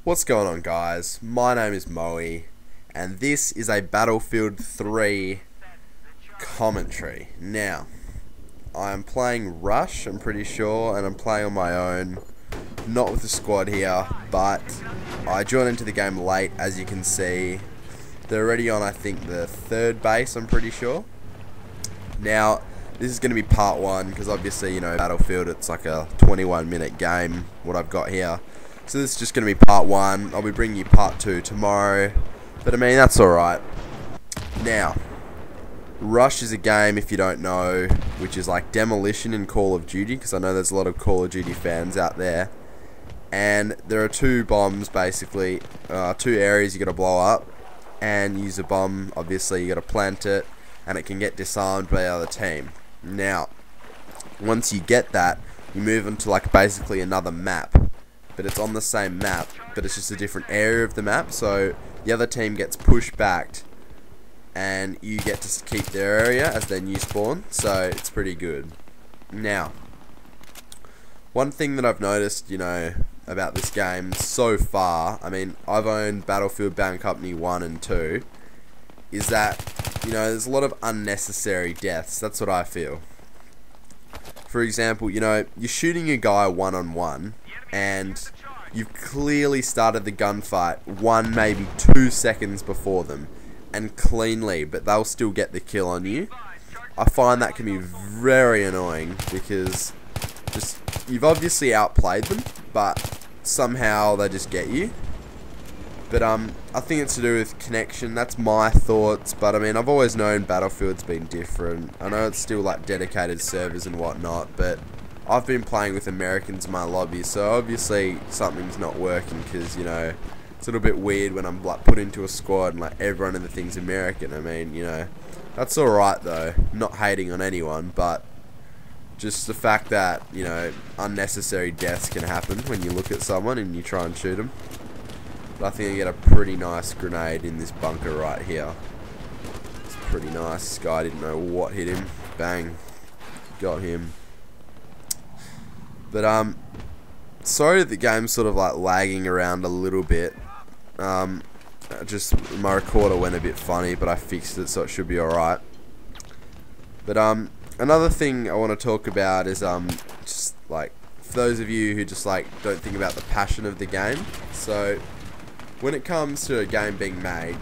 What's going on, guys? My name is Mowy, and this is a Battlefield 3 commentary. Now, I am playing Rush, I'm pretty sure, and I'm playing on my own, not with the squad here, but I joined into the game late, as you can see. They're already on, I think, the third base, I'm pretty sure. Now, this is going to be part one, because obviously, you know, Battlefield, it's like a 21-minute game, what I've got here. So this is just going to be part one. I'll be bringing you part two tomorrow. But I mean, that's alright. Now, Rush is a game, if you don't know, which is like Demolition in Call of Duty, because I know there's a lot of Call of Duty fans out there. And there are two bombs, basically, two areas you got to blow up and use a bomb. Obviously, you got to plant it, and it can get disarmed by the other team. Now, once you get that, you move into like basically another map. But it's on the same map, but it's just a different area of the map, so the other team gets pushed back and you get to keep their area as their new spawn, so it's pretty good. Now, one thing that I've noticed, you know, about this game so far, I mean, I've owned Battlefield Bound Company 1 and 2, is that, you know, there's a lot of unnecessary deaths. That's what I feel. For example, you know, you're shooting a guy one-on-one, and you've clearly started the gunfight 1, maybe 2 seconds before them, and cleanly, but they'll still get the kill on you. I find that can be very annoying, because just you've obviously outplayed them, but somehow they just get you. But I think it's to do with connection. That's my thoughts, but I mean, I've always known Battlefield's been different. I know it's still like dedicated servers and whatnot, but I've been playing with Americans in my lobby, so obviously something's not working, because, you know, it's a little bit weird when I'm like put into a squad and like everyone in the thing's American. I mean, you know, that's alright though, not hating on anyone, but just the fact that, you know, unnecessary deaths can happen when you look at someone and you try and shoot them. But I think I get a pretty nice grenade in this bunker right here. It's pretty nice. This guy didn't know what hit him. Bang. Got him. But sorry that the game's sort of like lagging around a little bit. Just my recorder went a bit funny, but I fixed it, so it should be alright. But another thing I want to talk about is just like, for those of you who just like don't think about the passion of the game. So when it comes to a game being made,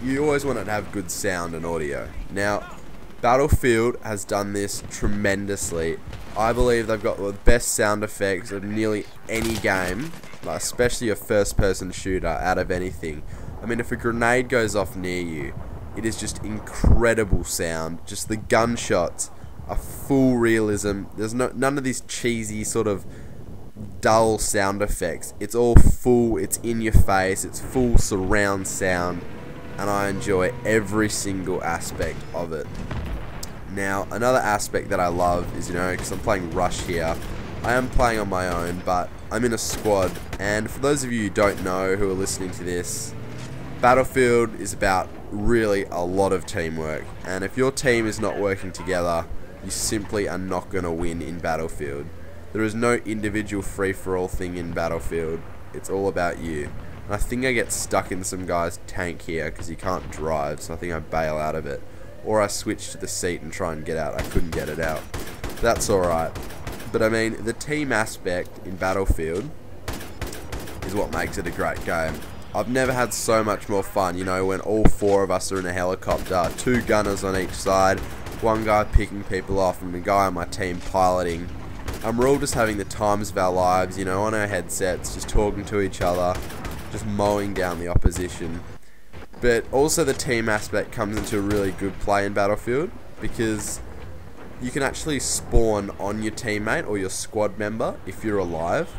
you always want it to have good sound and audio. Now, Battlefield has done this tremendously. I believe they've got the best sound effects of nearly any game, like especially a first-person shooter, out of anything. I mean, if a grenade goes off near you, it is just incredible sound. Just the gunshots are full realism. There's none of these cheesy sort of dull sound effects. It's all full, it's in your face, it's full surround sound, and I enjoy every single aspect of it. Now, another aspect that I love is, you know, because I'm playing Rush here, I am playing on my own, but I'm in a squad, and for those of you who don't know, who are listening to this, Battlefield is about really a lot of teamwork, and if your team is not working together, you simply are not going to win in Battlefield. There is no individual free-for-all thing in Battlefield. It's all about you. And I think I get stuck in some guy's tank here because he can't drive, so I think I bail out of it. Or I switch to the seat and try and get out. I couldn't get it out. That's alright. But I mean, the team aspect in Battlefield is what makes it a great game. I've never had so much more fun, you know, when all 4 of us are in a helicopter, 2 gunners on each side, 1 guy picking people off and a guy on my team piloting. And we're all just having the times of our lives, you know, on our headsets, just talking to each other, just mowing down the opposition. But also the team aspect comes into a really good play in Battlefield, because you can actually spawn on your teammate or your squad member if you're alive.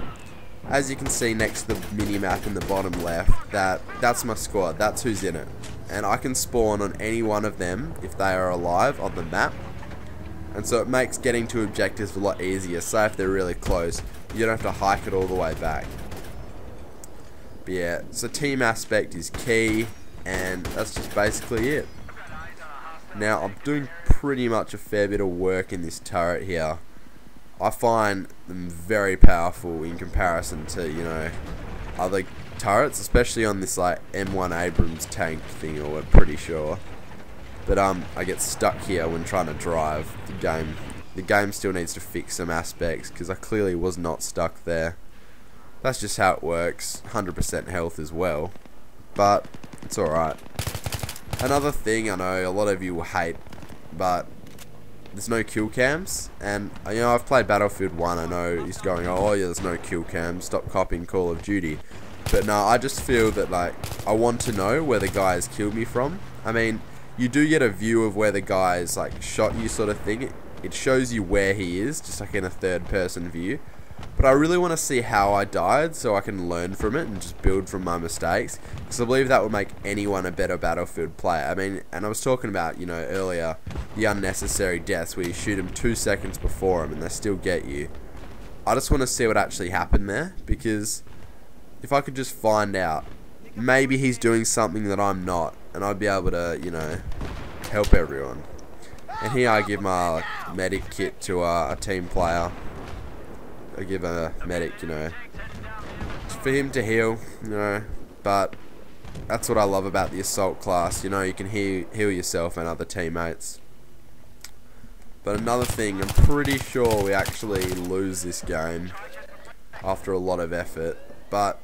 As you can see next to the mini-map in the bottom left, that's my squad, that's who's in it. And I can spawn on any one of them if they are alive on the map. And so it makes getting to objectives a lot easier. Say if they're really close, you don't have to hike it all the way back. But yeah, so team aspect is key, and that's just basically it. Now, I'm doing pretty much a fair bit of work in this turret here. I find them very powerful in comparison to, you know, other turrets, especially on this like M1 Abrams tank thing, or we're pretty sure. But I get stuck here when trying to drive. The game still needs to fix some aspects, because I clearly was not stuck there. That's just how it works. 100% health as well, but it's alright. Another thing I know a lot of you will hate, but there's no kill cams, and you know, I've played Battlefield 1, I know he's going, oh yeah, there's no kill cams, stop copying Call of Duty. But no, I just feel that like, I want to know where the guys killed me from. I mean, you do get a view of where the guys like shot you sort of thing. It shows you where he is, just like in a third person view. But I really want to see how I died, so I can learn from it and just build from my mistakes, because I believe that would make anyone a better Battlefield player. I mean, and I was talking about, you know, earlier, the unnecessary deaths where you shoot them 2 seconds before them and they still get you. I just want to see what actually happened there, because if I could just find out, maybe he's doing something that I'm not, and I'd be able to, you know, help everyone. And here I give my medic kit to a team player. I give a medic, you know, for him to heal, you know, but that's what I love about the assault class, you know, you can heal yourself and other teammates. But another thing, I'm pretty sure we actually lose this game after a lot of effort, but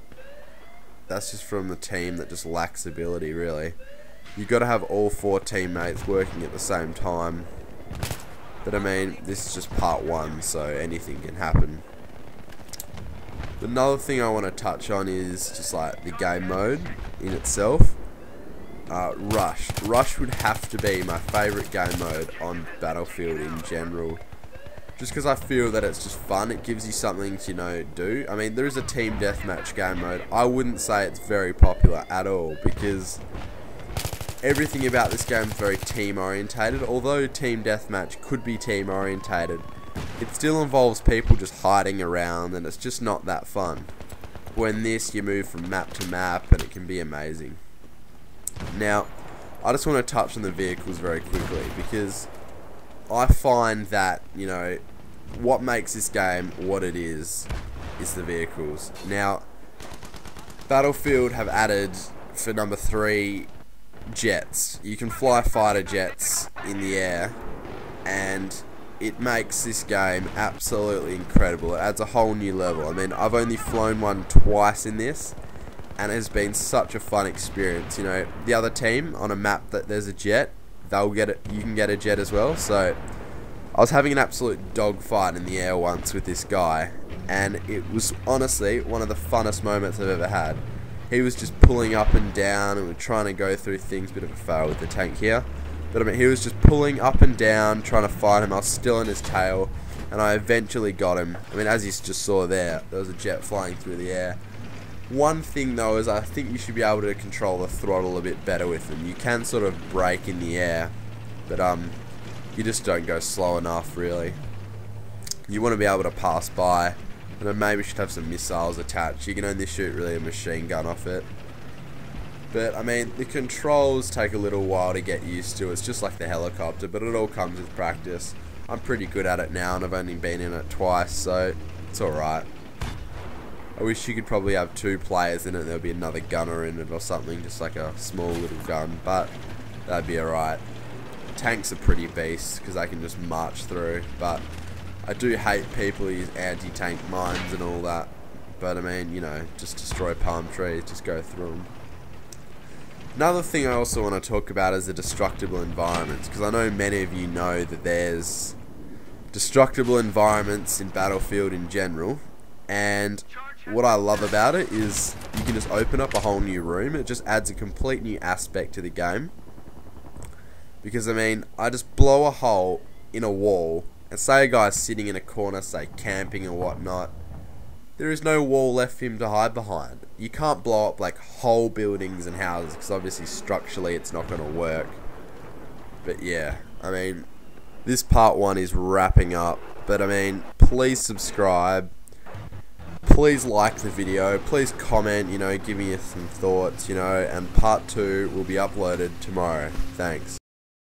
that's just from the team that just lacks ability, really. You've got to have all 4 teammates working at the same time. But I mean, this is just part 1, so anything can happen. Another thing I want to touch on is just like the game mode in itself. Rush. Rush would have to be my favourite game mode on Battlefield in general. Just because I feel that it's just fun, it gives you something to, you know, do. I mean, there is a team deathmatch game mode. I wouldn't say it's very popular at all, because everything about this game is very team orientated. Although team deathmatch could be team orientated, it still involves people just hiding around, and it's just not that fun. When this, you move from map to map, and it can be amazing. Now, I just want to touch on the vehicles very quickly, because I find that, you know, what makes this game what it is the vehicles. Now, Battlefield have added, for number 3, jets. You can fly fighter jets in the air, and it makes this game absolutely incredible. It adds a whole new level. I mean, I've only flown one twice in this, and it has been such a fun experience. You know, the other team on a map that there's a jet, they'll get it. You can get a jet as well. So I was having an absolute dogfight in the air once with this guy, and it was honestly one of the funnest moments I've ever had. He was just pulling up and down, and we're trying to go through things. Bit of a fail with the tank here. But I mean, he was just pulling up and down, trying to fight him. I was still in his tail, and I eventually got him. I mean, as you just saw there was a jet flying through the air. One thing though is I think you should be able to control the throttle a bit better with them. You can sort of brake in the air, but you just don't go slow enough, really. You want to be able to pass by, and then maybe should have some missiles attached. You can only shoot really a machine gun off it. But, I mean, the controls take a little while to get used to. It's just like the helicopter, but it all comes with practice. I'm pretty good at it now, and I've only been in it twice, so it's alright. I wish you could probably have 2 players in it, there'll be another gunner in it or something, just like a small little gun, but that'd be alright. Tanks are pretty beasts, because they can just march through, but I do hate people who use anti-tank mines and all that. But, I mean, you know, just destroy palm trees, just go through them. Another thing I also want to talk about is the destructible environments, because I know many of you know that there's destructible environments in Battlefield in general, and what I love about it is you can just open up a whole new room. It just adds a complete new aspect to the game, because I mean, I just blow a hole in a wall, and say a guy's sitting in a corner, say camping or whatnot, there is no wall left for him to hide behind. You can't blow up like whole buildings and houses, because obviously structurally it's not going to work. But yeah, I mean, this part 1 is wrapping up, but I mean, please subscribe, please like the video, please comment, you know, give me some thoughts, you know, and part 2 will be uploaded tomorrow. Thanks.